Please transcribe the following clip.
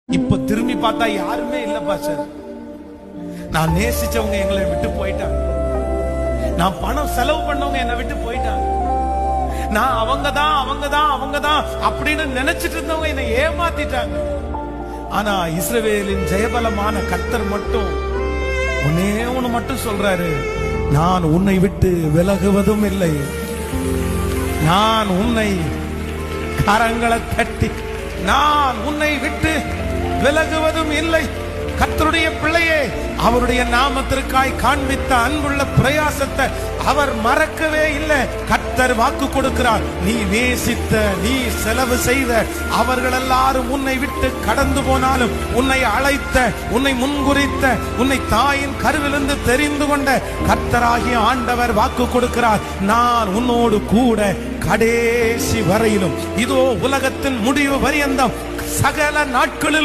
இப்ப திரும்பி பார்த்தா யாருமே இல்லப்பா சார். நான் நேசிச்சவங்க எங்களை விட்டு போயிட்டாங்க. நான் பணம் செலவு பண்ணவங்க என்னை விட்டு போயிட்டாங்க. நான் அவங்கதான் அப்படின்னு நினைச்சிட்டு இருந்தவங்க என்னை ஏமாத்திட்டாங்க. ஆனா இஸ்ரவேலின் ஜெயபலமான கர்த்தர் மட்டும் ஒன்னே ஒண்ணு மட்டும் சொல்றாரு, நான் உன்னை விட்டு விலகுவதும் இல்லை, நான் உன்னை கரங்களை தட்டி நான் உன்னை விட்டு விலகுவதும் இல்லை. கர்த்தருடைய பிள்ளையே, அவருடைய நாமத்திற்காய் காண்பித்த அன்புள்ள பிரயாசத்தை அவர் மறக்கவே இல்லை. கர்த்தர் வாக்கு கொடுக்கிறார், நீ நேசித்த, நீ செலவு செய்த அவர்கள் எல்லாரும் உன்னை விட்டு கடந்து போனாலும், உன்னை அழைத்த, உன்னை முன்குறித்த, உன்னை தாயின் கருவிலிருந்து தெரிந்து கொண்ட கர்த்தராகிய ஆண்டவர் வாக்கு கொடுக்கிறார், நான் உன்னோடு கூட கடைசி வரையிலும், இதோ உலகத்தின் முடிவு பரியந்தம் சகல நாட்களிலும்